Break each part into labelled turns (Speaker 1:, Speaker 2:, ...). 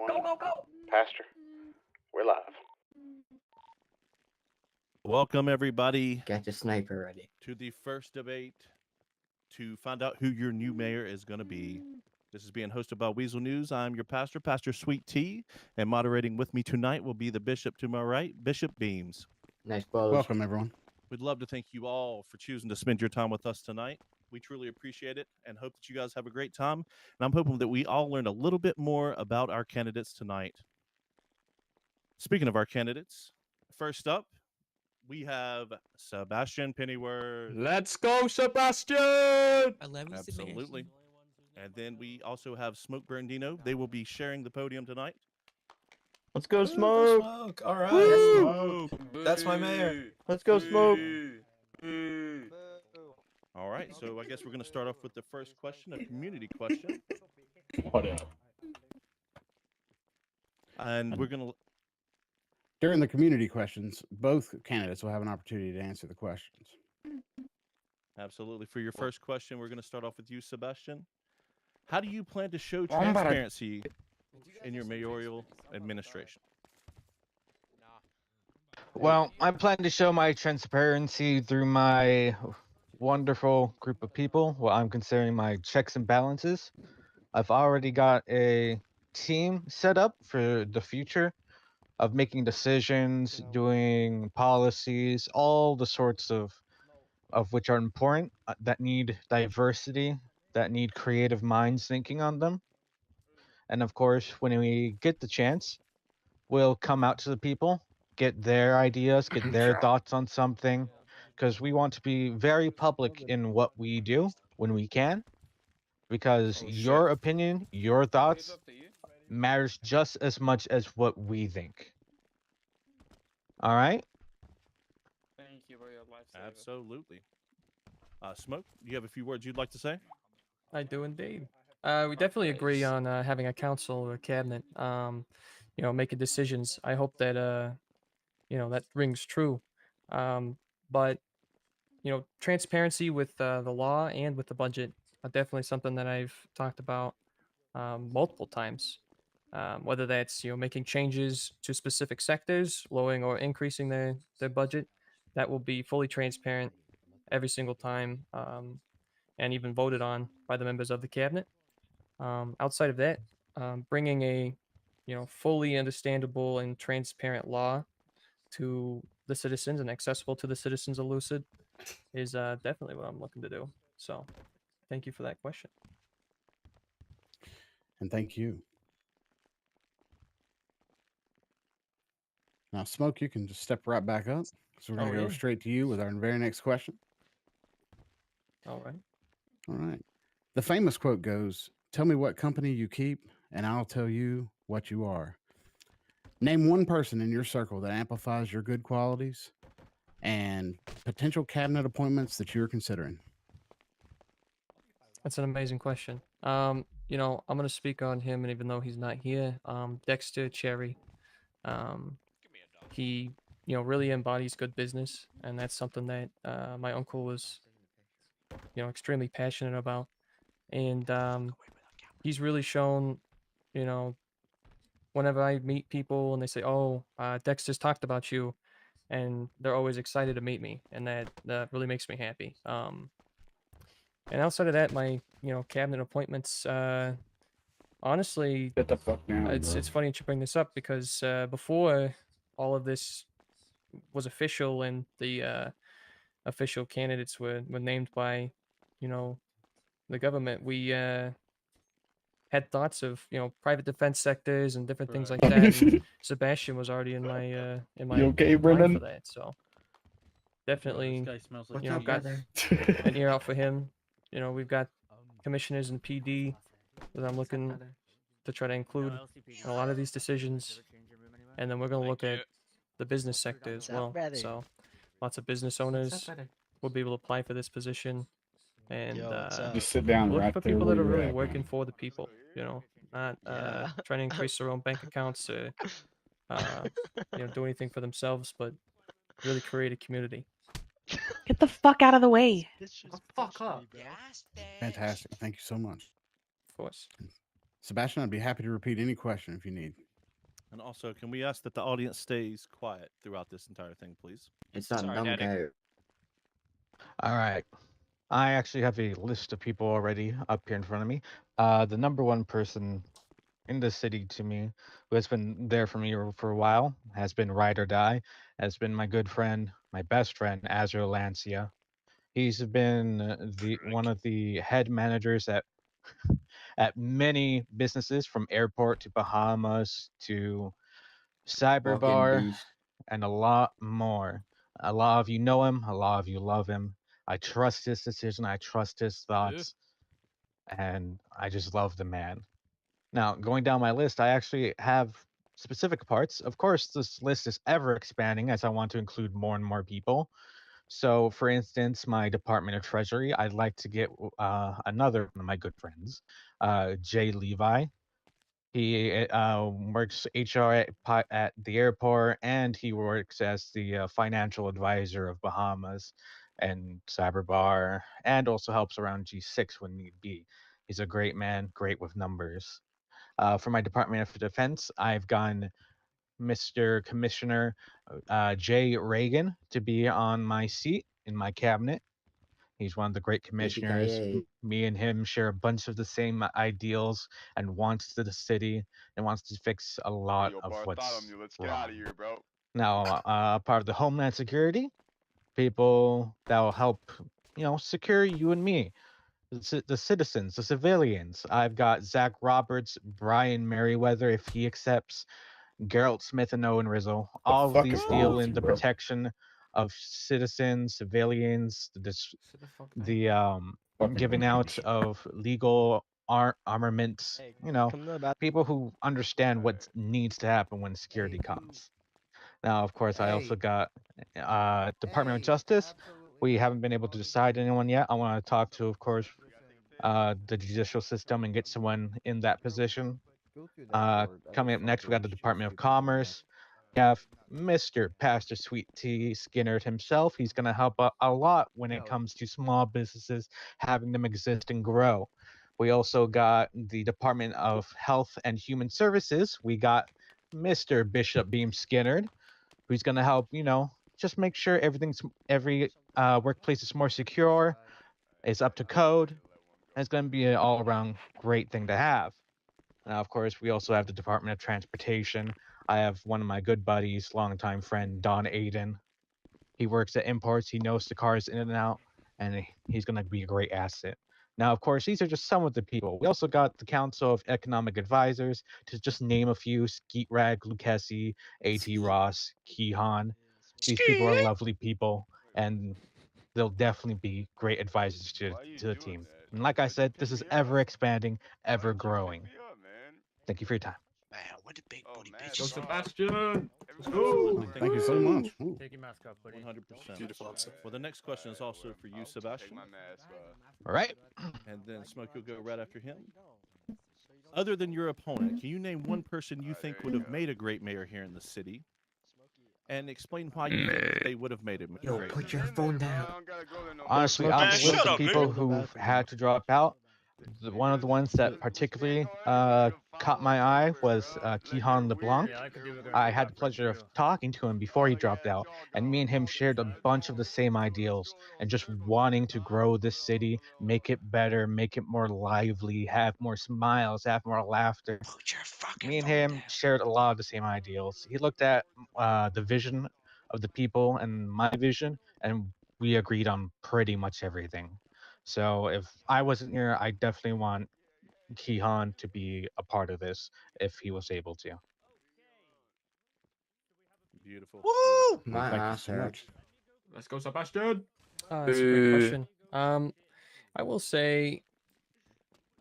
Speaker 1: Go, go, go! Pastor, we're live.
Speaker 2: Welcome, everybody.
Speaker 3: Got your sniper ready.
Speaker 2: To the first debate to find out who your new mayor is going to be. This is being hosted by Weasel News. I'm your pastor, Pastor Sweet Tea, and moderating with me tonight will be the bishop to my right, Bishop Beams.
Speaker 3: Nice balls.
Speaker 4: Welcome, everyone.
Speaker 2: We'd love to thank you all for choosing to spend your time with us tonight. We truly appreciate it and hope that you guys have a great time. And I'm hoping that we all learn a little bit more about our candidates tonight. Speaking of our candidates, first up, we have Sebastian Pennyworth.
Speaker 5: Let's go, Sebastian!
Speaker 2: Absolutely. And then we also have Smoke Brandino. They will be sharing the podium tonight.
Speaker 5: Let's go, Smoke!
Speaker 6: Smoke! All right.
Speaker 5: Woo!
Speaker 6: That's my mayor.
Speaker 5: Let's go, Smoke!
Speaker 2: All right, so I guess we're going to start off with the first question, a community question.
Speaker 5: What up?
Speaker 2: And we're going to...
Speaker 4: During the community questions, both candidates will have an opportunity to answer the questions.
Speaker 2: Absolutely. For your first question, we're going to start off with you, Sebastian. How do you plan to show transparency in your mayoral administration?
Speaker 7: Well, I plan to show my transparency through my wonderful group of people, what I'm considering my checks and balances. I've already got a team set up for the future of making decisions, doing policies, all the sorts of which are important, that need diversity, that need creative minds thinking on them. And of course, when we get the chance, we'll come out to the people, get their ideas, get their thoughts on something, because we want to be very public in what we do when we can, because your opinion, your thoughts matters just as much as what we think. All right?
Speaker 5: Thank you for your lifesaver.
Speaker 2: Absolutely. Smoke, do you have a few words you'd like to say?
Speaker 8: I do indeed. We definitely agree on having a council or a cabinet, making decisions. I hope that, that rings true. But, transparency with the law and with the budget are definitely something that I've talked about multiple times. Whether that's, making changes to specific sectors, lowering or increasing their budget, that will be fully transparent every single time, and even voted on by the members of the cabinet. Outside of that, bringing a fully understandable and transparent law to the citizens and accessible to the citizens of Lucid is definitely what I'm looking to do. So thank you for that question.
Speaker 4: And thank you. Now, Smoke, you can just step right back up. So we're going to go straight to you with our very next question.
Speaker 8: All right.
Speaker 4: All right. The famous quote goes, "Tell me what company you keep, and I'll tell you what you are." Name one person in your circle that amplifies your good qualities and potential cabinet appointments that you're considering.
Speaker 8: That's an amazing question. I'm going to speak on him, and even though he's not here, Dexter Cherry. He, really embodies good business, and that's something that my uncle was, extremely passionate about. And he's really shown, whenever I meet people and they say, "Oh, Dexter's talked about you," and they're always excited to meet me, and that really makes me happy. And outside of that, my cabinet appointments, honestly,
Speaker 5: Get the fuck down,
Speaker 8: it's funny that you bring this up because before all of this was official and the official candidates were named by the government, we had thoughts of private defense sectors and different things like that. And Sebastian was already in my
Speaker 5: You okay,
Speaker 8: mind
Speaker 5: Brennan?
Speaker 8: for that, so definitely
Speaker 3: What's
Speaker 8: got
Speaker 3: brother?
Speaker 8: an ear out for him. We've got commissioners and PD that I'm looking to try to include in a lot of these decisions, and then we're going to look at the business sector as well. So lots of business owners will be able to apply for this position, and
Speaker 5: Just sit down
Speaker 8: look
Speaker 5: right
Speaker 8: for
Speaker 5: there
Speaker 8: people
Speaker 5: where
Speaker 8: that are
Speaker 5: you're
Speaker 8: really
Speaker 5: at,
Speaker 8: working
Speaker 5: man.
Speaker 8: for the people, not trying to increase their own bank accounts or do anything for themselves, but really create a community.
Speaker 9: Get the fuck out of the way.
Speaker 3: Fuck up.
Speaker 4: Fantastic. Thank you so much.
Speaker 8: Of course.
Speaker 4: Sebastian, I'd be happy to repeat any question if you need.
Speaker 2: And also, can we ask that the audience stays quiet throughout this entire thing, please?
Speaker 3: It's not dumb guy.
Speaker 7: All right. I actually have a list of people already up here in front of me. The number one person in the city to me, who has been there for me for a while, has been ride or die, has been my good friend, my best friend, Azrael Lancia. He's been the one of the head managers at many businesses, from airport to Bahamas to cyber
Speaker 3: Fucking
Speaker 7: bar
Speaker 3: beast.
Speaker 7: and a lot more. A lot of you know him, a lot of you love him. I trust his decision, I trust his thoughts, and I just love the man. Now, going down my list, I actually have specific parts. Of course, this list is ever expanding as I want to include more and more people. So, for instance, my Department of Treasury, I'd like to get another one of my good friends, Jay Levi. He works HR at the airport, and he works as the financial advisor of Bahamas and Cyberbar, and also helps around G6 when need be. He's a great man, great with numbers. For my Department of Defense, I've gotten Mr. Commissioner Jay Reagan to be on my seat in my cabinet. He's one of the great commissioners.
Speaker 3: Yippee-ki-yay.
Speaker 7: Me and him share a bunch of the same ideals and wants to the city and wants to fix a lot of what's wrong. Now, part of the Homeland Security, people that will help, secure you and me, the citizens, the civilians. I've got Zach Roberts, Brian Merriweather, if he accepts, Geralt Smith, and Owen Rizzle. All of
Speaker 5: fuck
Speaker 7: these
Speaker 5: is wrong
Speaker 7: deal
Speaker 5: with
Speaker 7: in
Speaker 5: you,
Speaker 7: the
Speaker 5: bro?
Speaker 7: protection of citizens, civilians, the
Speaker 5: Fucking
Speaker 7: giving out
Speaker 5: confusion.
Speaker 7: of legal armaments. People who understand what needs to happen when security comes. Now, of course, I also got Department of Justice. We haven't been able to decide anyone yet. I want to talk to, of course, the judicial system and get someone in that position. Coming up next, we got the Department of Commerce. We have Mr. Pastor Sweet Tea Skinner himself. He's going to help a lot when it comes to small businesses, having them exist and grow. We also got the Department of Health and Human Services. We got Mr. Bishop Beam Skinner, who's going to help, just make sure every workplace is more secure, is up to code, and it's going to be an all-around great thing to have. Now, of course, we also have the Department of Transportation. I have one of my good buddies, longtime friend, Don Aiden. He works at imports. He knows the cars in and out, and he's going to be a great asset. Now, of course, these are just some of the people. We also got the Council of Economic Advisors, to just name a few: Skeet Rag, Lucchesi, A.T. Ross, Kehan. These people are lovely people, and they'll definitely be great advisors to the team. And like I said, this is ever expanding, ever growing. Thank you for your time.
Speaker 10: Man, what the big booty
Speaker 5: Go
Speaker 10: bitches.
Speaker 5: Sebastian! Let's go!
Speaker 4: Thank you so much. Ooh.
Speaker 2: Take your mask off, buddy. 100%.
Speaker 5: Beautiful answer.
Speaker 2: Well, the next question is also for you, Sebastian.
Speaker 7: All right.
Speaker 2: And then Smoke, you'll go right after him. Other than your opponent, can you name one person you think would have made a great mayor here in the city? And explain why you think that they would have made him a
Speaker 3: Yo,
Speaker 2: great
Speaker 3: put
Speaker 2: mayor.
Speaker 3: your phone down.
Speaker 7: Honestly,
Speaker 10: Man,
Speaker 7: out of the list
Speaker 10: shut
Speaker 7: of
Speaker 10: up,
Speaker 7: people
Speaker 10: man.
Speaker 7: who've had to drop out, one of the ones that particularly caught my eye was Kihan LeBlanc. I had the pleasure of talking to him before he dropped out, and me and him shared a bunch of the same ideals and just wanting to grow this city, make it better, make it more lively, have more smiles, have more laughter.
Speaker 10: Put your fucking
Speaker 7: Me and
Speaker 10: phone
Speaker 7: him
Speaker 10: down.
Speaker 7: shared a lot of the same ideals. He looked at the vision of the people and my vision, and we agreed on pretty much everything. So if I wasn't here, I definitely want Kihan to be a part of this if he was able to.
Speaker 2: Beautiful.
Speaker 10: Woo!
Speaker 3: My
Speaker 4: Thank you
Speaker 3: ass
Speaker 4: so
Speaker 3: hurts.
Speaker 4: much.
Speaker 5: Let's go, Sebastian!
Speaker 8: That's a great question. I will say,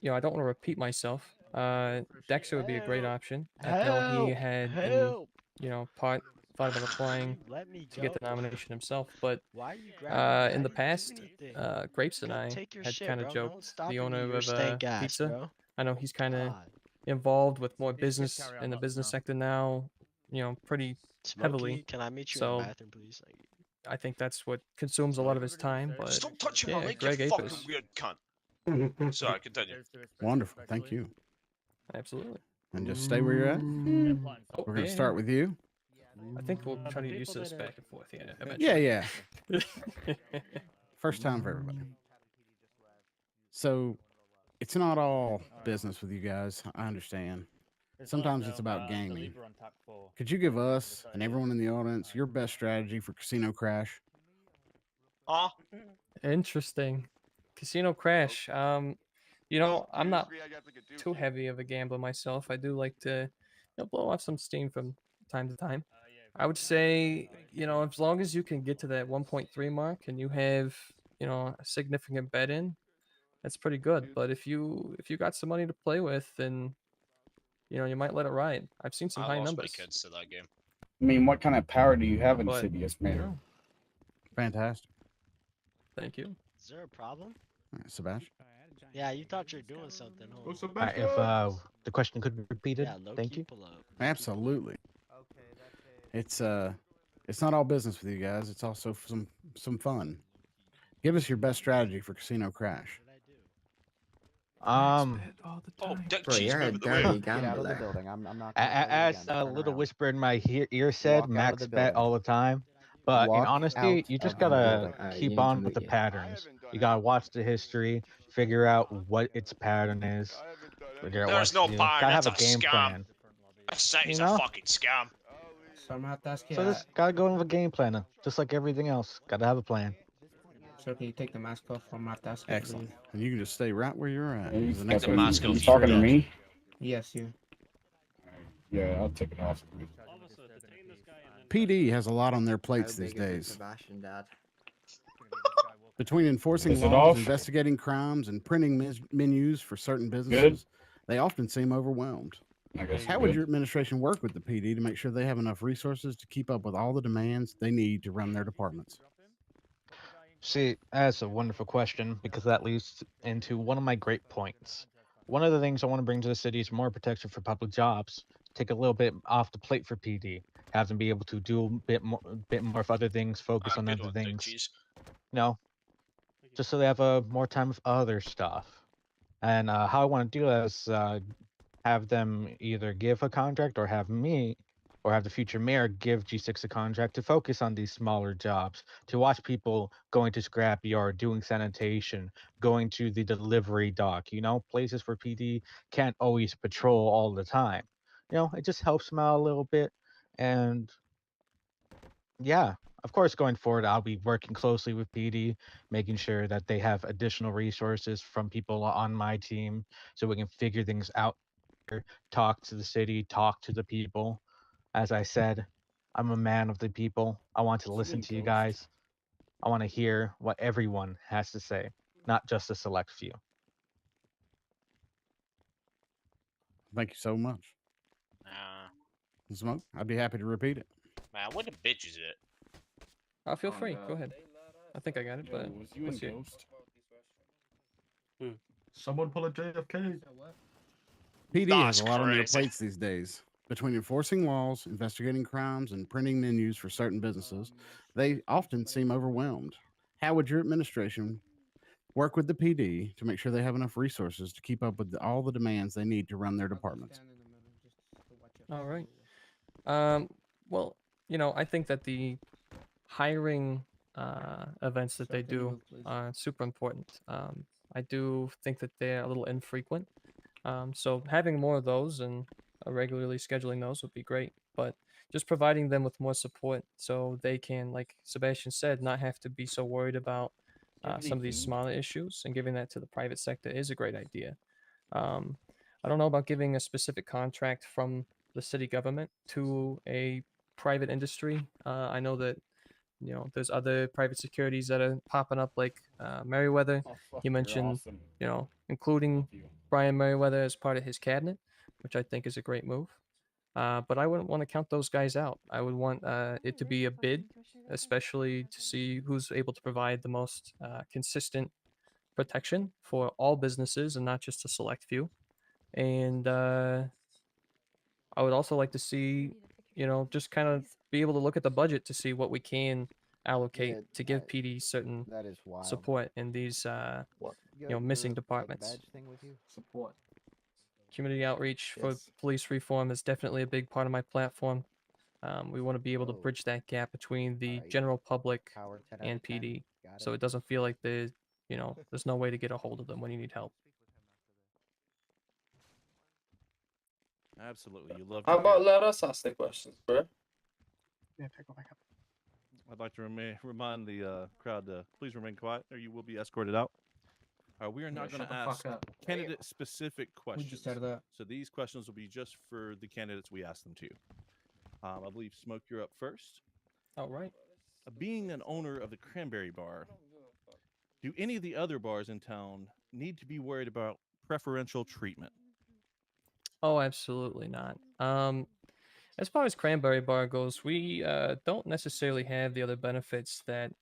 Speaker 8: I don't want to repeat myself. Dexter would be a great option. I know he had been, thought about applying to get the nomination himself, but in the past, Grapes and I had kind of joked, the owner of Pizza. I know he's kind of involved with more business in the business sector now, pretty heavily.
Speaker 10: Can I meet you in
Speaker 8: So
Speaker 10: the bathroom, please?
Speaker 8: I think that's what consumes a lot of his time. But
Speaker 10: Just don't touch him,
Speaker 8: yeah,
Speaker 10: I'll make
Speaker 8: Greg
Speaker 10: you fucking
Speaker 8: Apis.
Speaker 10: weird cunt. Sorry, continue.
Speaker 4: Wonderful. Thank you.
Speaker 8: Absolutely.
Speaker 4: And just stay where you're at.
Speaker 8: Oh,
Speaker 4: We're gonna
Speaker 8: yeah,
Speaker 4: start
Speaker 8: yeah.
Speaker 4: with you.
Speaker 8: I think we'll try to get used to this back and forth. Yeah,
Speaker 4: Yeah,
Speaker 8: eventually.
Speaker 4: yeah. First time for everybody. So it's not all business with you guys. I understand. Sometimes it's about gaming. Could you give us and everyone in the audience your best strategy for Casino Crash?
Speaker 10: Huh?
Speaker 8: Interesting. Casino Crash. I'm not too heavy of a gambler myself. I do like to, blow off some steam from time to time. I would say, as long as you can get to that 1.3 mark and you have, a significant bet in, that's pretty good. But if you got some money to play with, then you might let it ride. I've seen some
Speaker 10: I
Speaker 8: high
Speaker 10: lost my
Speaker 8: numbers.
Speaker 10: kids to that game.
Speaker 3: I mean, what kind of power do you have,
Speaker 8: But,
Speaker 3: Insidious Mayor?
Speaker 4: Fantastic.
Speaker 8: Thank you.
Speaker 11: Is there a problem?
Speaker 4: All right, Sebastian.
Speaker 11: Yeah, you thought you're doing something.
Speaker 5: Go
Speaker 11: Hold on.
Speaker 5: Sebastian!
Speaker 7: If the question could be repeated,
Speaker 11: Yeah, low
Speaker 7: thank
Speaker 11: key
Speaker 7: you.
Speaker 11: pull up.
Speaker 4: Absolutely. It's not all business with you guys. It's also some fun. Give us your best strategy for Casino Crash.
Speaker 5: All the
Speaker 10: Oh,
Speaker 5: time.
Speaker 10: Duck
Speaker 12: Bro,
Speaker 10: Cheese,
Speaker 12: you're a
Speaker 10: move the way.
Speaker 12: dirty
Speaker 13: Get out of the
Speaker 12: gambler.
Speaker 13: building. I'm not.
Speaker 7: As a little whisper in my ear said,
Speaker 13: Walk out of
Speaker 7: max
Speaker 13: the
Speaker 7: bet
Speaker 13: building.
Speaker 7: all the time. But in
Speaker 13: Walk
Speaker 7: honesty,
Speaker 13: out
Speaker 7: you just
Speaker 13: of the
Speaker 7: gotta
Speaker 13: building.
Speaker 12: Alright, you
Speaker 7: keep
Speaker 12: need to
Speaker 7: on with
Speaker 12: move
Speaker 7: the
Speaker 12: it.
Speaker 7: patterns. You gotta watch the history, figure out what its pattern is. Figure out
Speaker 10: There's
Speaker 7: what
Speaker 10: no
Speaker 7: to do.
Speaker 10: pattern,
Speaker 7: Gotta have
Speaker 10: that's
Speaker 7: a
Speaker 10: a
Speaker 7: game
Speaker 10: scam.
Speaker 7: plan.
Speaker 10: That site
Speaker 7: You
Speaker 10: is
Speaker 7: know?
Speaker 10: a fucking scam.
Speaker 12: So I'm gonna have to ask you.
Speaker 7: So just gotta go in with a game plan, just like everything else. Gotta have a plan.
Speaker 12: So can you take the mask off? I'm gonna have to ask you.
Speaker 4: Excellent. And you can just stay right where you're at.
Speaker 3: Are you,
Speaker 4: The next
Speaker 10: the
Speaker 3: are
Speaker 10: mask
Speaker 3: you
Speaker 10: off, you
Speaker 3: talking to
Speaker 10: forgot.
Speaker 3: me?
Speaker 12: Yes, you.
Speaker 3: Yeah, I'll take it off.
Speaker 4: PD has a lot on their plates
Speaker 13: How
Speaker 4: these
Speaker 13: big is
Speaker 4: days.
Speaker 13: Sebastian, Dad?
Speaker 4: Between enforcing
Speaker 3: Is it
Speaker 4: laws,
Speaker 3: off?
Speaker 4: investigating crimes, and printing menus for certain businesses, they often seem overwhelmed.
Speaker 3: I guess
Speaker 4: How would your administration work with the PD to make sure they have enough resources to keep up with all the demands they need to run their departments?
Speaker 7: See, that's a wonderful question because that leads into one of my great points. One of the things I want to bring to the city is more protection for public jobs. Take a little bit off the plate for PD. Have them be able to do a bit more of other things, focus on
Speaker 10: Good
Speaker 7: other
Speaker 10: one, Duck
Speaker 7: things.
Speaker 10: Cheese.
Speaker 7: Just so they have more time with other stuff. And how I want to do that is have them either give a contract or have me or have the future mayor give G6 a contract to focus on these smaller jobs, to watch people going to scrapyard, doing sanitation, going to the delivery dock, places where PD can't always patrol all the time. It just helps them out a little bit. And yeah, of course, going forward, I'll be working closely with PD, making sure that they have additional resources from people on my team so we can figure things out, talk to the city, talk to the people. As I said, I'm a man of the people. I want to listen to you guys. I want to hear what everyone has to say, not just a select few.
Speaker 4: Thank you so much. Smoke, I'd be happy to repeat it.
Speaker 10: Man, what the bitch is it?
Speaker 8: Feel free. Go ahead. I think I got it, but
Speaker 3: was you
Speaker 8: let's
Speaker 3: in
Speaker 8: see.
Speaker 3: Ghost?
Speaker 5: Someone pull a JFK.
Speaker 4: PD
Speaker 10: That's
Speaker 4: has a lot on their
Speaker 10: crazy.
Speaker 4: plates these days. Between enforcing laws, investigating crimes, and printing menus for certain businesses, they often seem overwhelmed. How would your administration work with the PD to make sure they have enough resources to keep up with all the demands they need to run their departments?
Speaker 8: All right. Well, I think that the hiring events that they do are super important. I do think that they're a little infrequent. So having more of those and regularly scheduling those would be great. But just providing them with more support so they can, like Sebastian said, not have to be so worried about some of these smaller issues, and giving that to the private sector is a great idea. I don't know about giving a specific contract from the city government to a private industry. I know that there's other private securities that are popping up, like Merriweather. He mentioned, including Brian Merriweather as part of his cabinet, which I think is a great move. But I wouldn't want to count those guys out. I would want it to be a bid, especially to see who's able to provide the most consistent protection for all businesses and not just a select few. And I would also like to see, just kind of be able to look at the budget to see what we can allocate to give PD certain
Speaker 13: That is wild.
Speaker 8: support in these, missing departments.
Speaker 5: Support.
Speaker 8: community outreach for
Speaker 4: Yes.
Speaker 8: police reform is definitely a big part of my platform. We want to be able to bridge that gap between the general public and PD, so it doesn't feel like there's no way to get a hold of them when you need help.
Speaker 2: Absolutely, you love.
Speaker 6: How about let us ask the questions, bro?
Speaker 12: Yeah, go back up.
Speaker 2: I'd like to remind the crowd to please remain quiet, or you will be escorted out. We are not going to ask candidate-specific
Speaker 12: Who
Speaker 2: questions.
Speaker 12: just said that?
Speaker 2: So these questions will be just for the candidates we ask them to. I believe Smoke, you're up first.
Speaker 8: All right.
Speaker 2: Being an owner of the Cranberry Bar, do any of the other bars in town need to be worried about preferential treatment?
Speaker 8: Oh, absolutely not. As far as Cranberry Bar goes, we don't necessarily have the other benefits that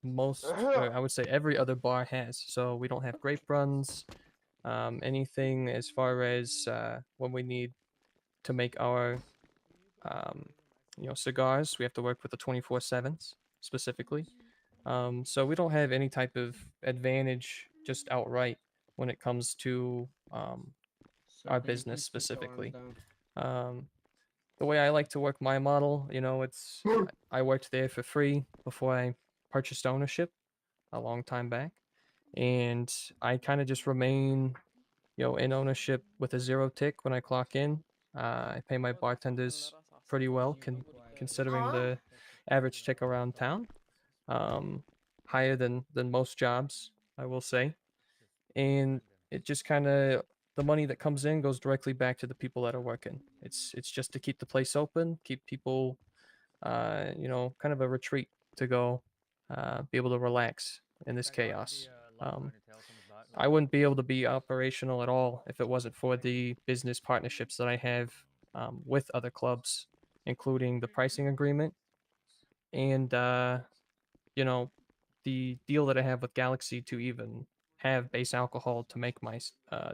Speaker 8: most, or I would say every other bar has. So we don't have grape runs, anything as far as when we need to make our, um, cigars, we have to work with the 24/7s specifically. So we don't have any type of advantage just outright when it comes to
Speaker 12: Sir,
Speaker 8: our
Speaker 12: can you
Speaker 8: business
Speaker 12: please take your arms
Speaker 8: specifically.
Speaker 12: down?
Speaker 8: The way I like to work my model, I worked there for free before I purchased ownership a long time back, and I kind of just remain, in ownership with a zero tick when I clock in. I pay my bartenders pretty well, considering the average tick around town. Higher than most jobs, I will say, and it just kind of the money that comes in goes directly back to the people that are working. It's just to keep the place open, keep people, kind of a retreat to go, be able to relax in this chaos. I wouldn't be able to be operational at all if it wasn't for the business partnerships that I have with other clubs, including the pricing agreement and the deal that I have with Galaxy to even have base alcohol to make my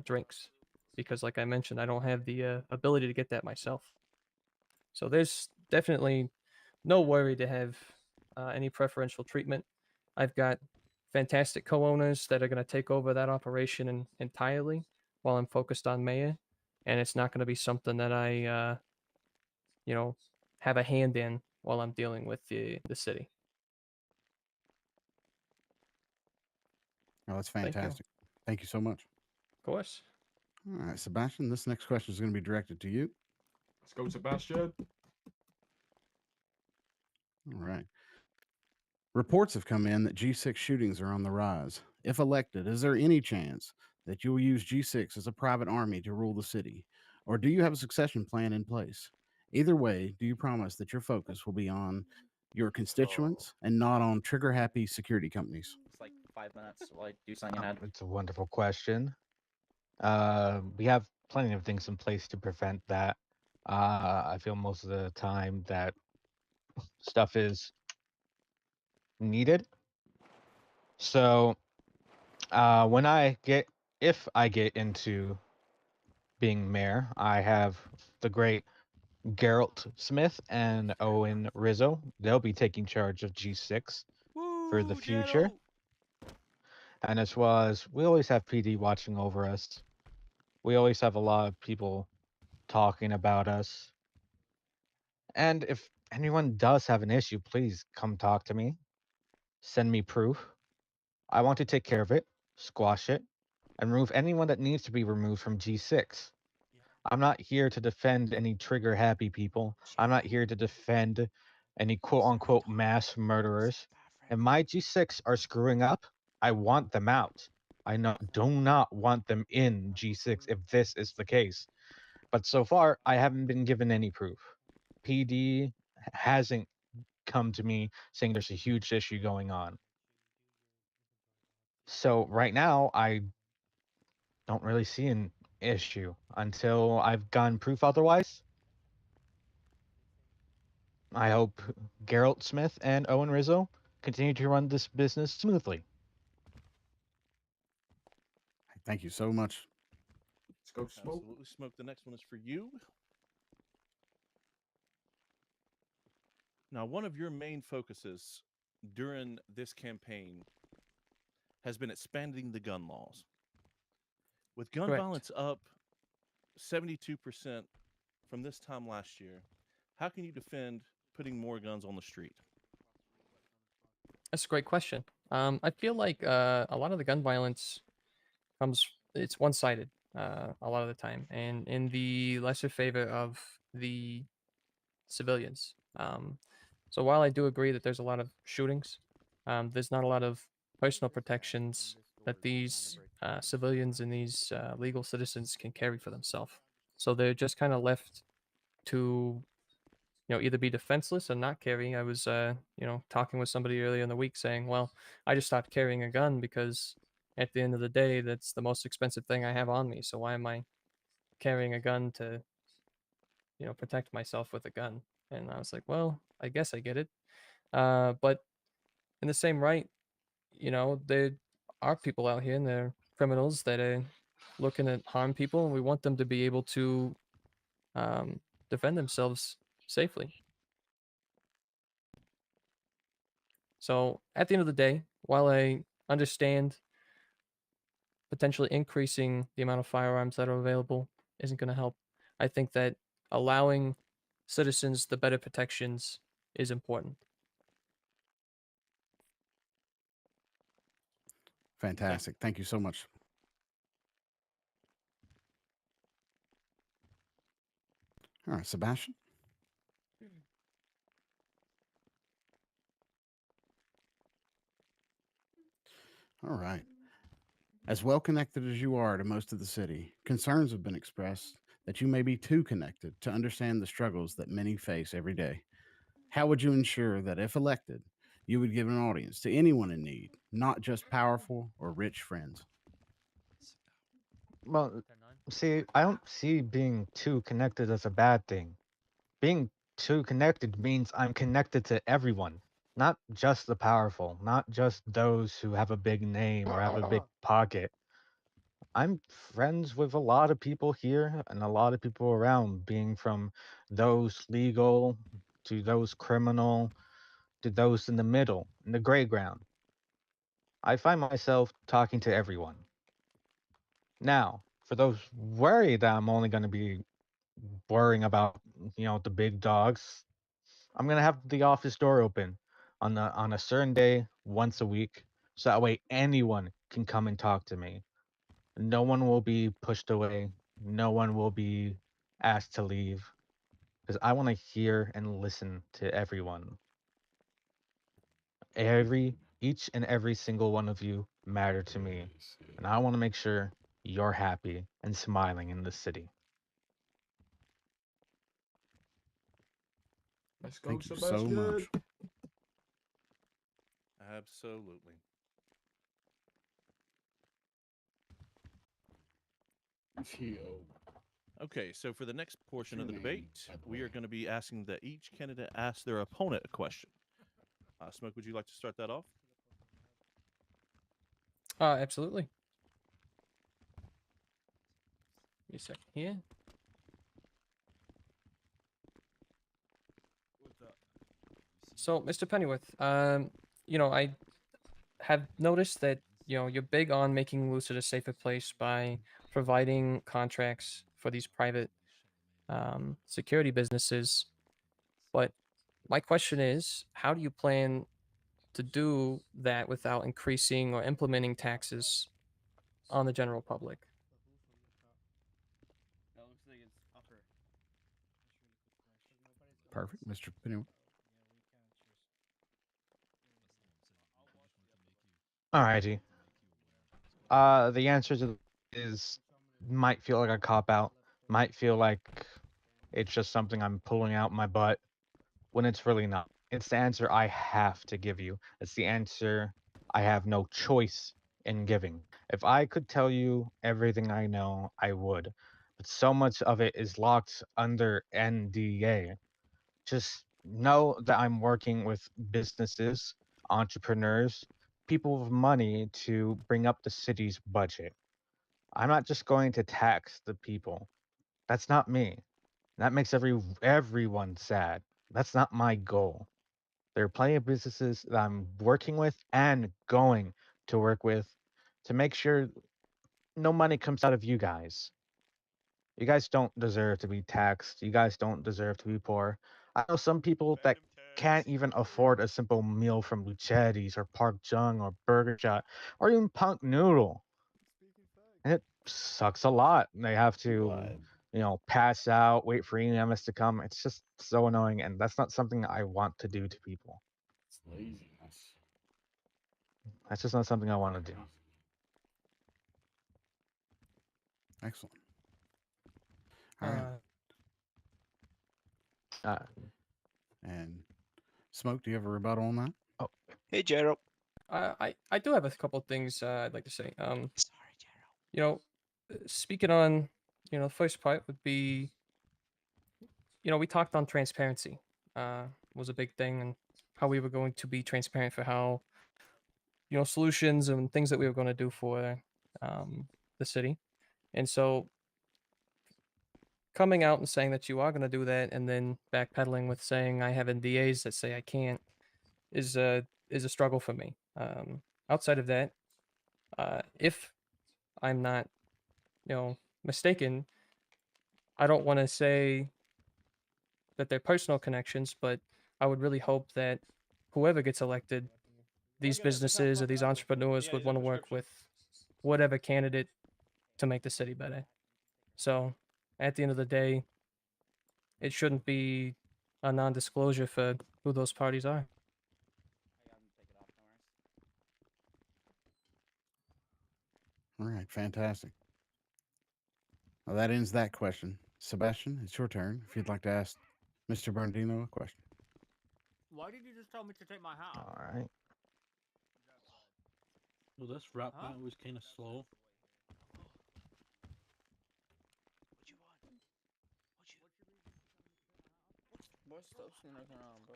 Speaker 8: drinks, because like I mentioned, I don't have the ability to get that myself. So there's definitely no worry to have any preferential treatment. I've got fantastic co-owners that are going to take over that operation entirely while I'm focused on Mayor, and it's not going to be something that I, have a hand in while I'm dealing with the city.
Speaker 4: Oh, that's
Speaker 8: Thank you.
Speaker 4: fantastic. Thank you so much.
Speaker 8: Of course.
Speaker 4: All right, Sebastian, this next question is going to be directed to you.
Speaker 5: Let's go, Sebastian.
Speaker 4: All right. Reports have come in that G6 shootings are on the rise. If elected, is there any chance that you will use G6 as a private army to rule the city? Or do you have a succession plan in place? Either way, do you promise that your focus will be on your constituents and not on trigger happy security companies?
Speaker 13: It's like 5 minutes while I do something ahead.
Speaker 7: It's a wonderful question. We have plenty of things in place to prevent that. I feel most of the time that stuff is needed. So, if I get into being mayor, I have the great Geralt Smith and Owen Rizzo. They'll be taking charge of G6 for the future. And as well as we always have PD watching over us. We always have a lot of people talking about us. And if anyone does have an issue, please come talk to me. Send me proof. I want to take care of it, squash it, and remove anyone that needs to be removed from G6. I'm not here to defend any trigger happy people. I'm not here to defend any quote unquote mass murderers. If my G6 are screwing up, I want them out. Do not want them in G6 if this is the case. But so far, I haven't been given any proof. PD hasn't come to me saying there's a huge issue going on. So right now, I don't really see an issue until I've gotten proof otherwise. I hope Geralt Smith and Owen Rizzo continue to run this business smoothly.
Speaker 4: Thank you so much.
Speaker 5: Let's go, Smoke.
Speaker 2: Absolutely, Smoke. The next one is for you. Now, one of your main focuses during this campaign has been expanding the gun laws. With gun
Speaker 8: Correct.
Speaker 2: violence up 72% from this time last year. How can you defend putting more guns on the street?
Speaker 8: That's a great question. I feel like a lot of the gun violence it's one-sided a lot of the time, and in the lesser favor of the civilians. So while I do agree that there's a lot of shootings, there's not a lot of personal protections that these civilians and these legal citizens can carry for themselves. So they're just kind of left to either be defenseless and not carry. I was talking with somebody earlier in the week saying, well, I just stopped carrying a gun because at the end of the day that's the most expensive thing I have on me, so why am I carrying a gun to protect myself with a gun? And I was like, well, I guess I get it. But in the same right, there are people out here and they're criminals that are looking to harm people, and we want them to be able to defend themselves safely. So at the end of the day, while I understand potentially increasing the amount of firearms that are available isn't going to help, I think that allowing citizens the better protections is important.
Speaker 4: Fantastic. Thank you so much. All right, Sebastian. All right. As well connected as you are to most of the city, concerns have been expressed that you may be too connected to understand the struggles that many face every day. How would you ensure that if elected, you would give an audience to anyone in need, not just powerful or rich friends?
Speaker 7: Well, see, I don't see being too connected as a bad thing. Being too connected means I'm connected to everyone, not just the powerful, not just those who have a big name or have a big pocket. I'm friends with a lot of people here and a lot of people around, being from those legal to those criminal to those in the middle, in the gray ground. I find myself talking to everyone. Now, for those worried that I'm only going to be worrying about, the big dogs, I'm going to have the office door open on a certain day once a week, so that way anyone can come and talk to me. No one will be pushed away. No one will be asked to leave, because I want to hear and listen to everyone. Each and every single one of you matter to me, and I want to make sure you're happy and smiling in this city.
Speaker 5: Let's go,
Speaker 4: Thank you so
Speaker 5: Sebastian.
Speaker 4: much.
Speaker 2: Absolutely. Okay, so for the next portion of the debate, we are going to be asking that each candidate ask their opponent a question. Smoke, would you like to start that off?
Speaker 8: Absolutely. Give me a second here. So, Mr. Pennyworth, I have noticed that you're big on making Lucid a safer place by providing contracts for these private security businesses. But my question is, how do you plan to do that without increasing or implementing taxes on the general public?
Speaker 4: Perfect, Mr. Pennyworth.
Speaker 7: Alrighty. The answer is might feel like a cop out, might feel like it's just something I'm pulling out my butt when it's really not. It's the answer I have to give you. It's the answer I have no choice in giving. If I could tell you everything I know, I would. But so much of it is locked under NDA. Just know that I'm working with businesses, entrepreneurs, people with money to bring up the city's budget. I'm not just going to tax the people. That's not me. That makes everyone sad. That's not my goal. There are plenty of businesses that I'm working with and going to work with to make sure no money comes out of you guys. You guys don't deserve to be taxed. You guys don't deserve to be poor. I know some people that can't even afford a simple meal from Luchetti's or Park Chung or Burger Shot or even Punk Noodle. And it sucks a lot. They have to, pass out, wait for EMS to come. It's just so annoying, and that's not something I want to do to people.
Speaker 3: It's laziness.
Speaker 7: That's just not something I want to do.
Speaker 4: Excellent. All right. And Smoke, do you have a rebuttal on that?
Speaker 7: Oh,
Speaker 10: hey, Gerald.
Speaker 8: I do have a couple of things I'd like to say. Speaking on, the first part would be, we talked on transparency. Was a big thing, and how we were going to be transparent for how, solutions and things that we were going to do for the city. And so coming out and saying that you are going to do that and then backpedaling with saying I have NDAs that say I can't is a struggle for me. Outside of that, if I'm not, mistaken, I don't want to say that they're personal connections, but I would really hope that whoever gets elected, these businesses or these entrepreneurs would want to work with whatever candidate to make the city better. So at the end of the day, it shouldn't be a non-disclosure for who those parties are.
Speaker 4: All right, fantastic. Well, that ends that question. Sebastian, it's your turn. If you'd like to ask Mr. Bernardino a question.
Speaker 14: Why did you just tell me to take my hat off?
Speaker 7: All right.
Speaker 14: Well, this rap battle was kind of slow.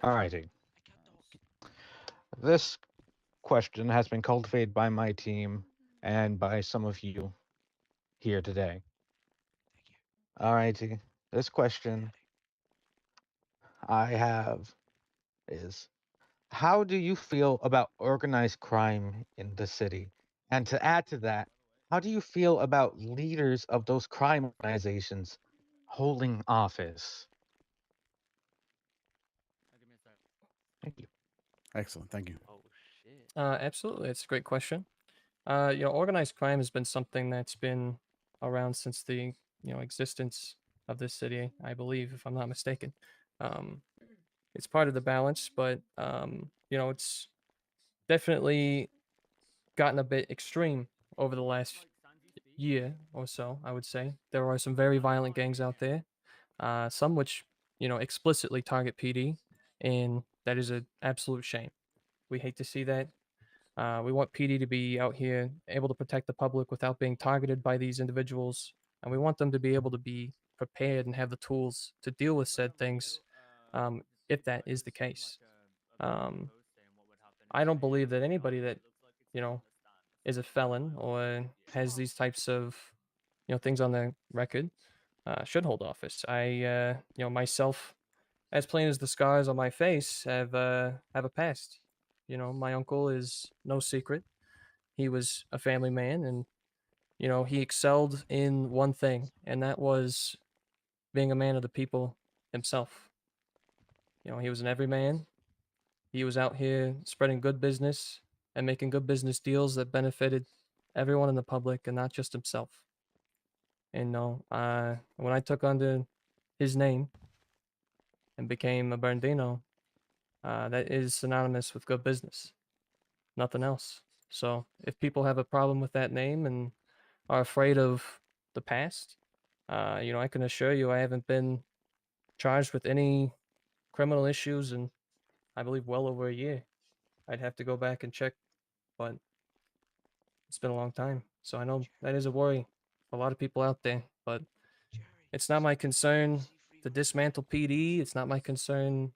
Speaker 7: Alrighty. This question has been cultivated by my team and by some of you here today. Alrighty. This question I have is, how do you feel about organized crime in the city? And to add to that, how do you feel about leaders of those crime organizations holding office? Thank you.
Speaker 4: Excellent. Thank you.
Speaker 11: Oh shit.
Speaker 8: Absolutely, it's a great question. Organized crime has been something that's been around since the existence of this city, I believe, if I'm not mistaken. It's part of the balance, but it's definitely gotten a bit extreme over the last year or so. I would say there are some very violent gangs out there, some which explicitly target PD, and that is an absolute shame. We hate to see that. We want PD to be out here able to protect the public without being targeted by these individuals, and we want them to be able to be prepared and have the tools to deal with said things, if that is the case. I don't believe that anybody that is a felon or has these types of things on their record should hold office. I myself, as plain as the scars on my face, have a past. My uncle is no secret. He was a family man, and he excelled in one thing, and that was being a man of the people himself. He was an everyman. He was out here spreading good business and making good business deals that benefited everyone in the public and not just himself. And when I took under his name and became a Bernardino, that is synonymous with good business, nothing else. So if people have a problem with that name and are afraid of the past, I can assure you I haven't been charged with any criminal issues in, I believe, well over a year. I'd have to go back and check, but it's been a long time. So I know that is a worry for a lot of people out there, but it's not my concern to dismantle PD. It's not my concern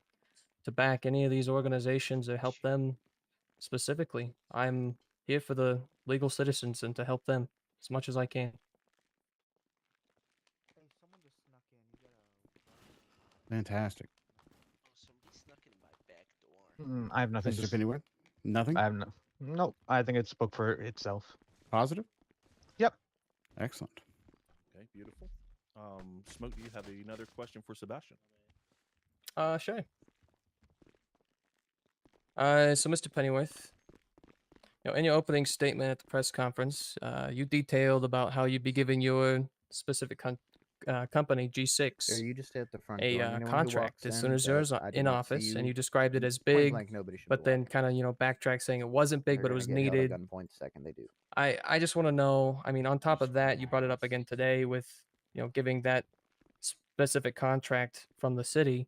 Speaker 8: to back any of these organizations or help them specifically. I'm here for the legal citizens and to help them as much as I can.
Speaker 4: Fantastic.
Speaker 11: Somebody snuck in my back door.
Speaker 7: I have nothing to
Speaker 4: Mr.
Speaker 7: say.
Speaker 4: Pennywood? Nothing?
Speaker 7: I have no. I think it spoke for itself.
Speaker 4: Positive?
Speaker 7: Yep.
Speaker 4: Excellent.
Speaker 2: Okay, beautiful. Smoke, do you have another question for Sebastian?
Speaker 8: Sure. So Mr. Pennyworth, in your opening statement at the press conference, you detailed about how you'd be giving your specific company G6
Speaker 15: you just stay at the front
Speaker 8: a
Speaker 15: door. Anyone who
Speaker 8: contract
Speaker 15: walks
Speaker 8: as soon as
Speaker 15: that
Speaker 8: yours
Speaker 15: I do
Speaker 8: in
Speaker 15: not
Speaker 8: office,
Speaker 15: see
Speaker 8: and
Speaker 15: you,
Speaker 8: you described it as
Speaker 15: point
Speaker 8: big,
Speaker 15: blank, nobody should
Speaker 8: but
Speaker 15: be
Speaker 8: then kind of backtrack saying it wasn't big, but it was needed.
Speaker 15: Held at gunpoint the second they do.
Speaker 8: I just want to know. I mean, on top of that, you brought it up again today with giving that specific contract from the city.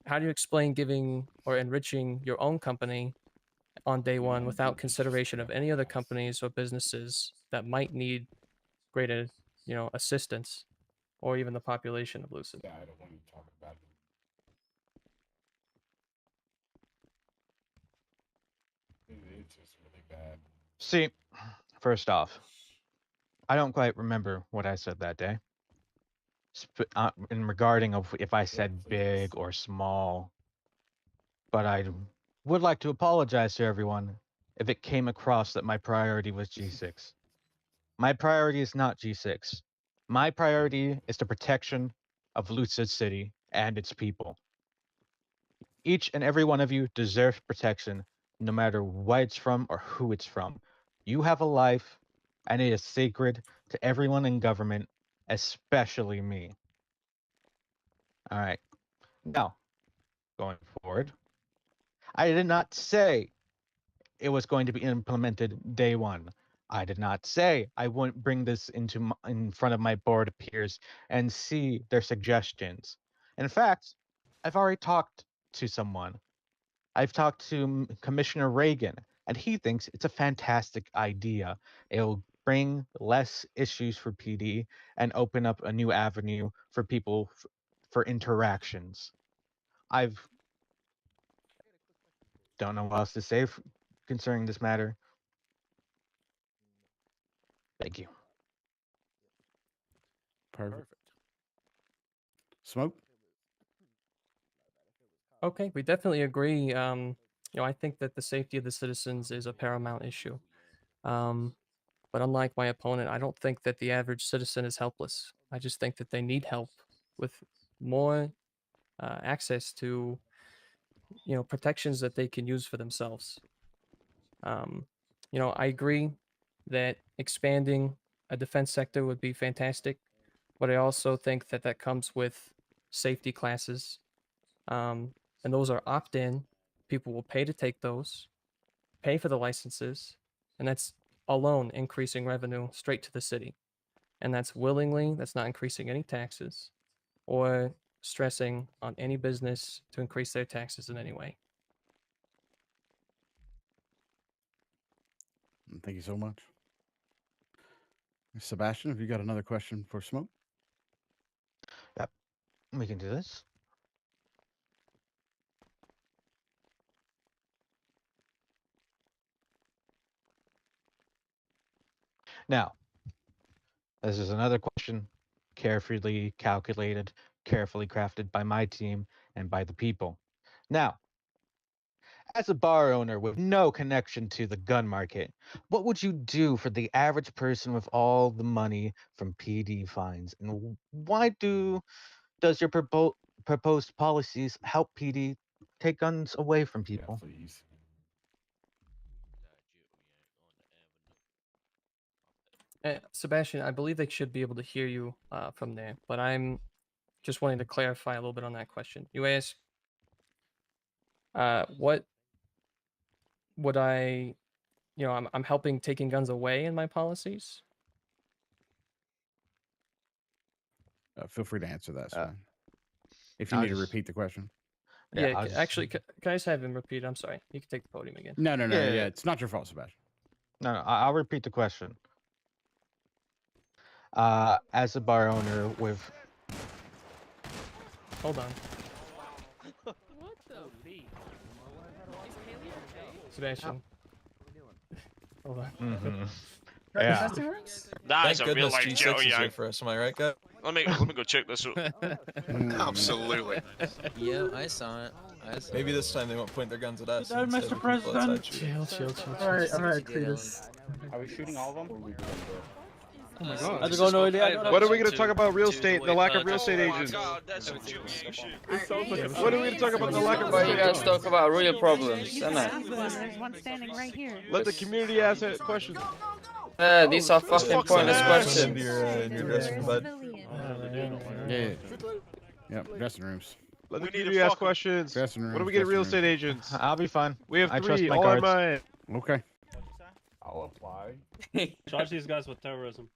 Speaker 8: How do you explain giving or enriching your own company on day one without consideration of any other companies or businesses that might need greater, assistance, or even the population of Lucid?
Speaker 3: Yeah, I don't want to talk about it. It's just really bad.
Speaker 7: See, first off, I don't quite remember what I said that day. In regarding of if I said big or small, but I would like to apologize to everyone if it came across that my priority was G6. My priority is not G6. My priority is the protection of Lucid City and its people. Each and every one of you deserves protection, no matter where it's from or who it's from. You have a life, and it is sacred to everyone in government, especially me. All right. Now, going forward, I did not say it was going to be implemented day one. I did not say I wouldn't bring this in front of my board of peers and see their suggestions. In fact, I've already talked to someone. I've talked to Commissioner Reagan, and he thinks it's a fantastic idea. It'll bring less issues for PD and open up a new avenue for people for interactions. I've don't know what else to say concerning this matter. Thank you.
Speaker 4: Perfect. Smoke?
Speaker 8: Okay, we definitely agree. I think that the safety of the citizens is a paramount issue. But unlike my opponent, I don't think that the average citizen is helpless. I just think that they need help with more access to, protections that they can use for themselves. I agree that expanding a defense sector would be fantastic, but I also think that that comes with safety classes. And those are opt-in. People will pay to take those, pay for the licenses, and that's alone increasing revenue straight to the city. And that's willingly, that's not increasing any taxes or stressing on any business to increase their taxes in any way.
Speaker 4: Thank you so much. Sebastian, have you got another question for Smoke?
Speaker 7: Yep, we can do this. Now, this is another question carefully calculated, carefully crafted by my team and by the people. Now, as a bar owner with no connection to the gun market, what would you do for the average person with all the money from PD fines? And why does your proposed policies help PD take guns away from people?
Speaker 3: Yeah, please.
Speaker 8: Sebastian, I believe they should be able to hear you from there, but I'm just wanting to clarify a little bit on that question. You asked, what would I, I'm helping taking guns away in my policies?
Speaker 4: Feel free to answer that, Sven. If you need to repeat the question.
Speaker 8: Yeah, actually, can I just have him repeat? I'm sorry. You can take the podium again.
Speaker 4: No. Yeah, it's not your fault, Sebastian.
Speaker 7: No, I'll repeat the question. As a bar owner with...
Speaker 8: Hold on.
Speaker 14: What the beat?
Speaker 8: Sebastian. Hold on.
Speaker 7: Mm-hmm.
Speaker 10: Yeah. That is
Speaker 16: Thank
Speaker 10: a real
Speaker 16: goodness
Speaker 10: life
Speaker 16: G6
Speaker 10: Joe
Speaker 16: is
Speaker 10: Young.
Speaker 16: here for us. Am I right, guys?
Speaker 10: Let me go check this out.
Speaker 16: Absolutely.
Speaker 11: Yeah, I saw it.
Speaker 16: Maybe this time they won't point their guns at us.
Speaker 14: Done,
Speaker 16: instead
Speaker 14: Mr.
Speaker 16: of people outside
Speaker 14: President.
Speaker 16: shooting.
Speaker 8: Chill.
Speaker 12: All right, Cletus.
Speaker 1: Are we shooting all of them? Or are we doing
Speaker 12: Oh my god.
Speaker 6: I got no idea.
Speaker 15: What are we going to talk about real estate? The lack of real estate agents.
Speaker 10: God, that's some juicy shit.
Speaker 15: What are we going to talk about the lack of
Speaker 6: But
Speaker 15: real
Speaker 6: you
Speaker 15: estate
Speaker 6: guys talk about real problems,
Speaker 9: You
Speaker 6: isn't
Speaker 9: can
Speaker 6: it?
Speaker 9: ask one. There's one standing right here.
Speaker 15: Let the community ask it questions.
Speaker 6: These are fucking pointless questions.
Speaker 16: In your dressing room, bud.
Speaker 4: Yeah. Yep. Dressing rooms.
Speaker 15: Let the
Speaker 10: We need a
Speaker 15: community ask
Speaker 10: fucking-
Speaker 15: questions.
Speaker 4: Dressing rooms.
Speaker 15: What do we get
Speaker 4: dressing
Speaker 15: real
Speaker 4: rooms.
Speaker 15: estate agents?
Speaker 7: I'll be fine.
Speaker 15: We have
Speaker 7: I trust
Speaker 15: 3,
Speaker 7: my
Speaker 15: all on
Speaker 7: guards.
Speaker 15: mine.
Speaker 4: Okay.
Speaker 3: I'll apply.
Speaker 14: Charge these guys with terrorism.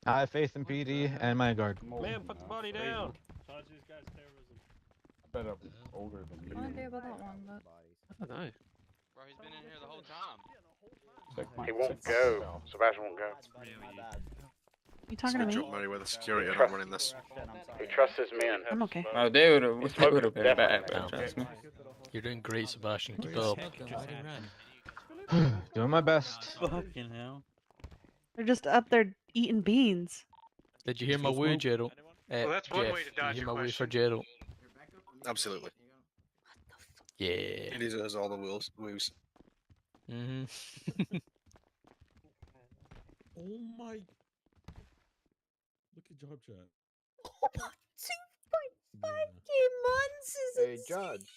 Speaker 7: I have faith in PD and my guard.
Speaker 14: Man, put the body down. Charge these guys terrorism.
Speaker 3: I bet I'm older than you.
Speaker 9: I don't know about that one, but
Speaker 14: I don't know.
Speaker 11: Bro, he's been in here the whole time.
Speaker 1: He won't go. Sebastian won't go.
Speaker 9: you talking to me?
Speaker 10: money with the security. I'm not running this.
Speaker 1: He trusts his men.
Speaker 9: I'm okay.
Speaker 6: Oh, they would have been bad,
Speaker 1: Definitely.
Speaker 6: bro, trust me.
Speaker 14: You're doing great, Sebastian. Keep it up.
Speaker 7: Doing my best.
Speaker 13: Fucking hell.
Speaker 9: They're just up there eating beans.
Speaker 14: Did you hear my word, Gerald?
Speaker 10: Well, that's one way to
Speaker 14: Jeff,
Speaker 10: dodge
Speaker 14: you hear
Speaker 10: a
Speaker 14: my word for
Speaker 10: question.
Speaker 14: Gerald?
Speaker 10: Absolutely.
Speaker 14: Yeah.
Speaker 10: He has all the woos.
Speaker 14: Mm-hmm.
Speaker 3: Oh my. Look at job chat.
Speaker 17: 2.5k months is
Speaker 16: Hey,
Speaker 17: insane.
Speaker 16: Judge.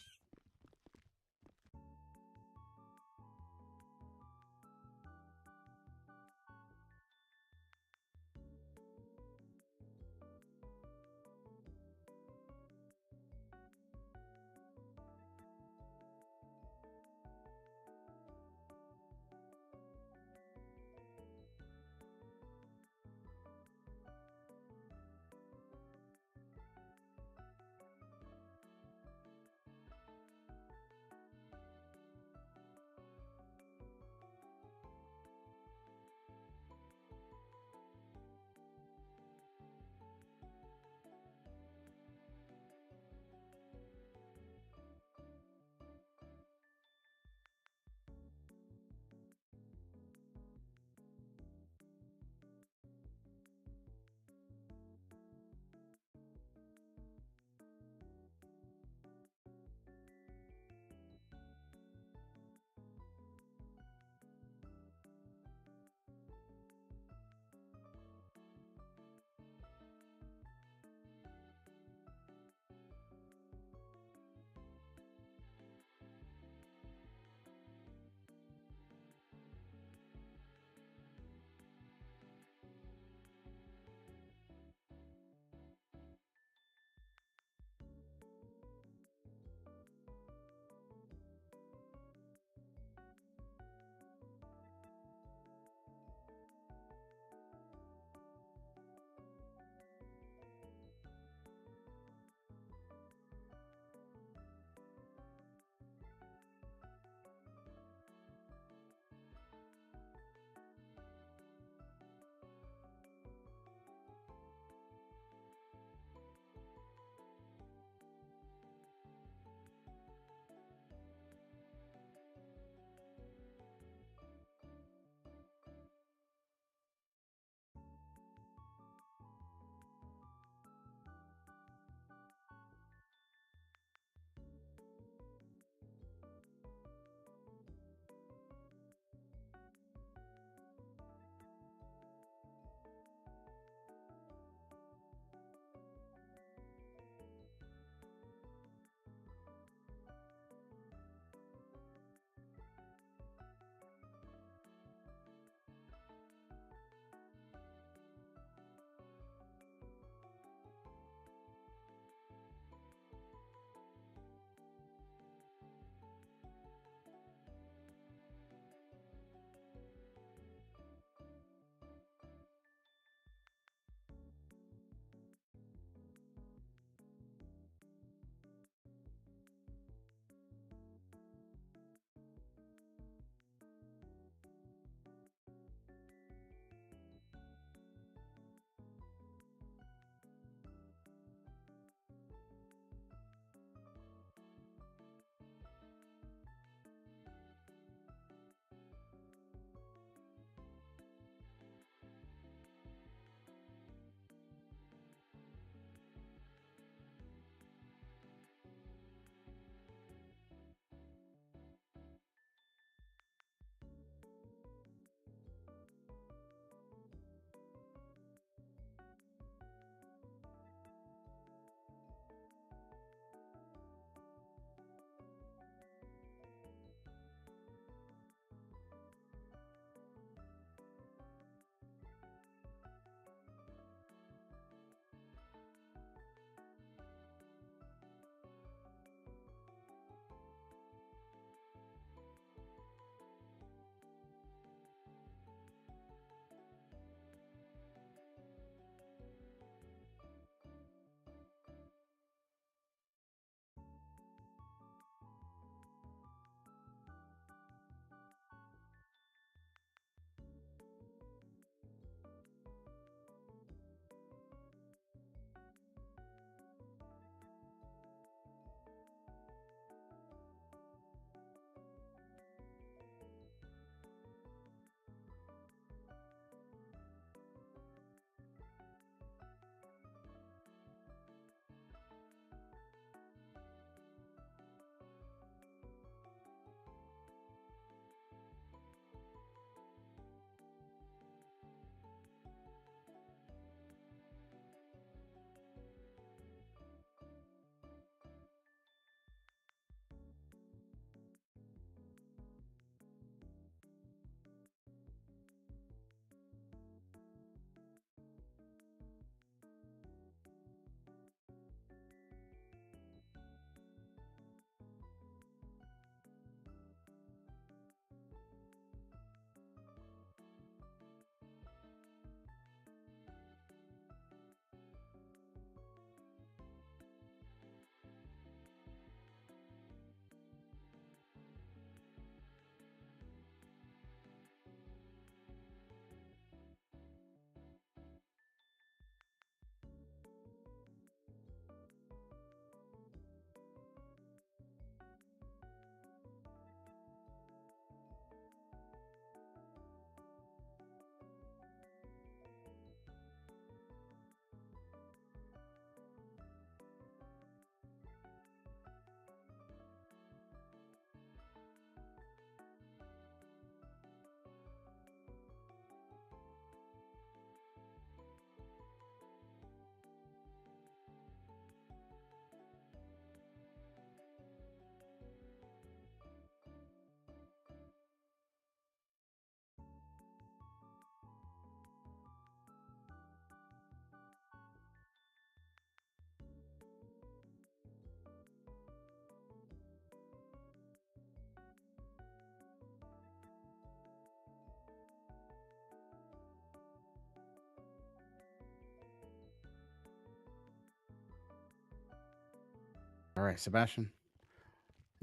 Speaker 4: right, Sebastian.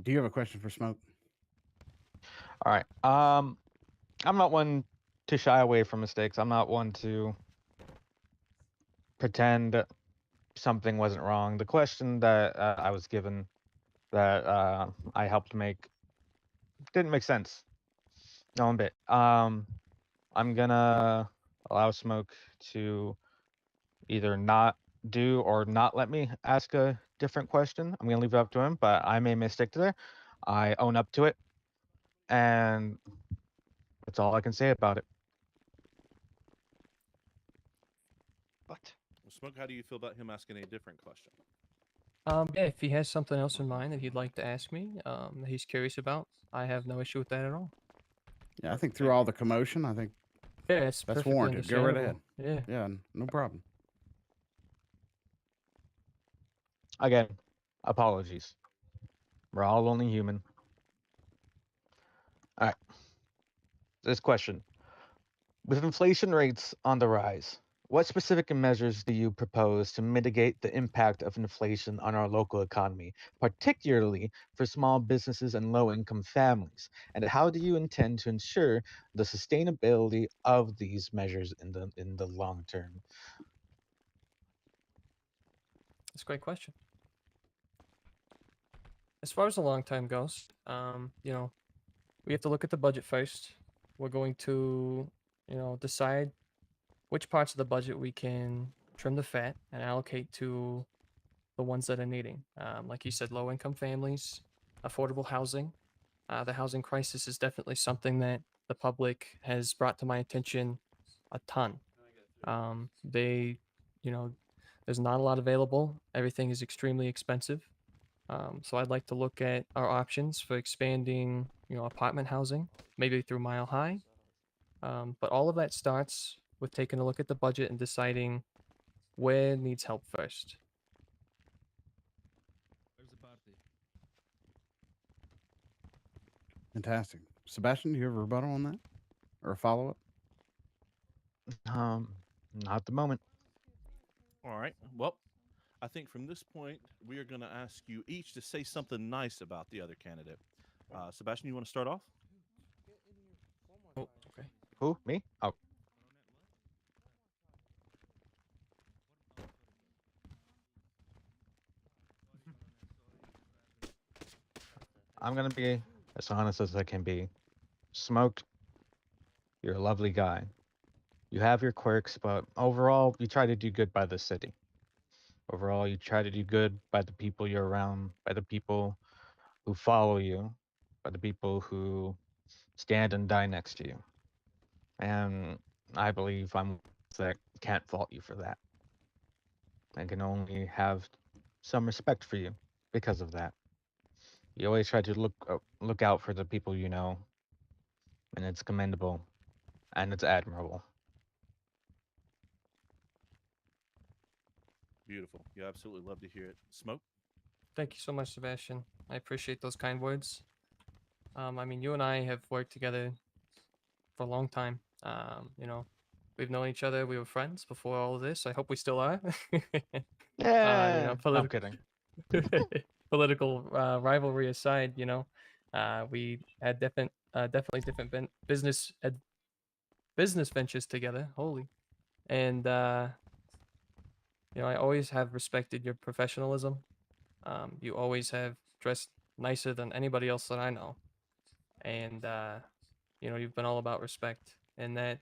Speaker 4: Do you have a question for Smoke?
Speaker 7: All right. I'm not one to shy away from mistakes. I'm not one to pretend something wasn't wrong. The question that I was given that I helped make didn't make sense. No one bit. I'm gonna allow Smoke to either not do or not let me ask a different question. I'm gonna leave it up to him, but I made a mistake there. I own up to it, and that's all I can say about it.
Speaker 6: What?
Speaker 2: Well, Smoke, how do you feel about him asking a different question?
Speaker 8: Yeah, if he has something else in mind that he'd like to ask me, that he's curious about, I have no issue with that at all.
Speaker 4: Yeah, I think through all the commotion, I think
Speaker 8: Yeah, it's
Speaker 4: that's
Speaker 8: perfectly
Speaker 4: warranted. Go right ahead.
Speaker 8: understandable. Yeah.
Speaker 4: Yeah, no problem.
Speaker 7: Again, apologies. We're all only human. All right. This question. With inflation rates on the rise, what specific measures do you propose to mitigate the impact of inflation on our local economy, particularly for small businesses and low-income families? And how do you intend to ensure the sustainability of these measures in the long term?
Speaker 8: That's a great question. As far as the long time goes, we have to look at the budget first. We're going to, decide which parts of the budget we can trim the fat and allocate to the ones that are needing. Like you said, low income families, affordable housing. The housing crisis is definitely something that the public has brought to my attention a ton. They, there's not a lot available. Everything is extremely expensive. So I'd like to look at our options for expanding, apartment housing, maybe through Mile High. But all of that starts with taking a look at the budget and deciding where needs help first.
Speaker 4: Fantastic. Sebastian, do you have a rebuttal on that? Or a follow up?
Speaker 7: Not at the moment.
Speaker 2: All right. Well, I think from this point, we are going to ask you each to say something nice about the other candidate. Sebastian, you want to start off?
Speaker 8: Oh, okay.
Speaker 7: Who? Me? Oh. I'm gonna be as honest as I can be. Smoked, you're a lovely guy. You have your quirks, but overall, you try to do good by the city. Overall, you try to do good by the people you're around, by the people who follow you, by the people who stand and die next to you. And I believe I'm that can't fault you for that. I can only have some respect for you because of that. You always try to look out for the people you know, and it's commendable and it's admirable.
Speaker 2: Beautiful. You absolutely love to hear it. Smoke?
Speaker 8: Thank you so much, Sebastian. I appreciate those kind words. You and I have worked together for a long time. We've known each other. We were friends before all of this. I hope we still are.
Speaker 7: Yeah, I'm kidding.
Speaker 8: Political rivalry aside, we had definitely different business ventures together. Holy, and I always have respected your professionalism. You always have dressed nicer than anybody else that I know, and you've been all about respect, and that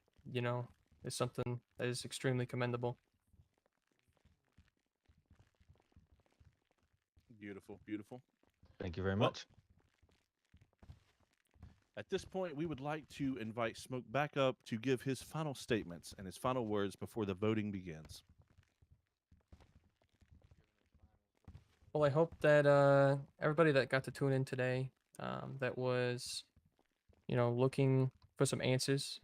Speaker 8: is something that is extremely commendable.
Speaker 2: Beautiful, beautiful.
Speaker 7: Thank you very
Speaker 2: Well,
Speaker 7: much.
Speaker 2: At this point, we would like to invite Smoke back up to give his final statements and his final words before the voting begins.
Speaker 8: Well, I hope that everybody that got to tune in today, that was, looking for some answers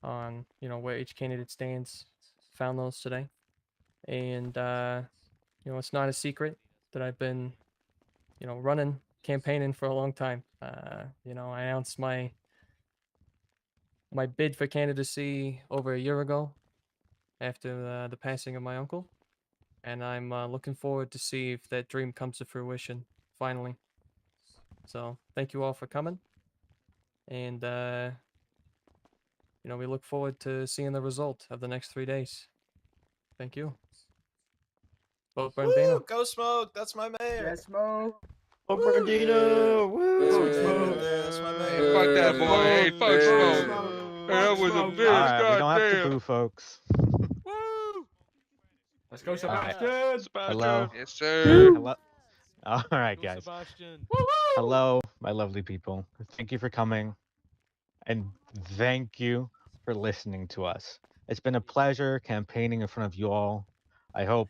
Speaker 8: on, where each candidate stands, found those today. And, it's not a secret that I've been, running, campaigning for a long time. I announced my bid for candidacy over a year ago after the passing of my uncle. and I'm looking forward to see if that dream comes to fruition finally. So thank you all for coming, and we look forward to seeing the result of the next 3 days. Thank you. Vote
Speaker 16: Woo!
Speaker 8: Bernardino.
Speaker 16: Go Smoke! That's my mayor!
Speaker 12: Yes, Smoke.
Speaker 15: Oh, Bernardino! Woo!
Speaker 16: That's my mayor.
Speaker 15: Hey, fuck that boy. Hey, fuck Smoke. Hey, that was a
Speaker 7: All
Speaker 15: bitch.
Speaker 7: right, we don't have to
Speaker 15: Goddamn.
Speaker 7: boo, folks.
Speaker 5: Let's go,
Speaker 7: All right.
Speaker 5: Sebastian.
Speaker 7: Hello.
Speaker 15: Yes, sir.
Speaker 7: Hello. All right, guys. Hello, my lovely people. Thank you for coming, and thank you for listening to us. It's been a pleasure campaigning in front of you all. I hope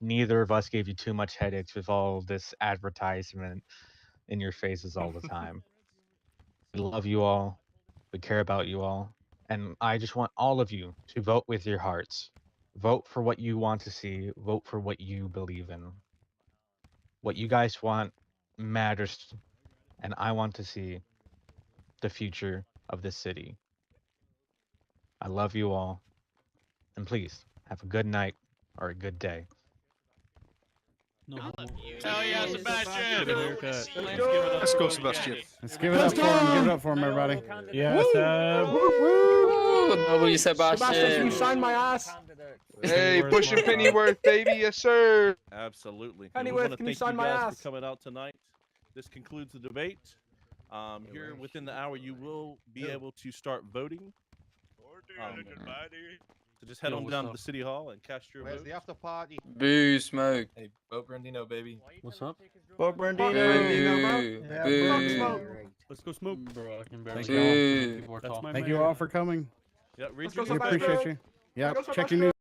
Speaker 7: neither of us gave you too much headaches with all this advertisement in your faces all the time. We love you all. We care about you all. And I just want all of you to vote with your hearts. Vote for what you want to see. Vote for what you believe in. What you guys want matters, and I want to see the future of this city. I love you all, and please have a good night or a good day.
Speaker 14: Hell yeah, Sebastian!
Speaker 10: Let's go, Sebastian.
Speaker 4: Let's give it up for him. Give it up for him, everybody.
Speaker 3: Yes,
Speaker 15: W
Speaker 12: Sebastian, can you sign my ass?
Speaker 15: Hey, pushing Pennyworth, baby. Yes, sir.
Speaker 2: Absolutely. And
Speaker 12: Pennyworth,
Speaker 2: we want to
Speaker 12: can you
Speaker 2: thank
Speaker 12: sign
Speaker 2: you
Speaker 12: my
Speaker 2: guys
Speaker 12: ass?
Speaker 2: for coming out tonight. This concludes the debate. Here within the hour, you will be able to start voting. So just head on down to the city hall and cast your vote.
Speaker 11: after party?
Speaker 15: Boo, Smoke.
Speaker 16: Hey, vote Brandino, baby.
Speaker 15: What's up?
Speaker 12: Fuck Bernardino.
Speaker 15: Boo.
Speaker 3: Let's go smoke.
Speaker 15: Bro, I can barely
Speaker 4: Thank you all.
Speaker 3: That's my
Speaker 4: Thank you all for coming.
Speaker 2: Yeah, read
Speaker 3: Let's go,
Speaker 2: your
Speaker 4: We appreciate you. Yep. Check your news.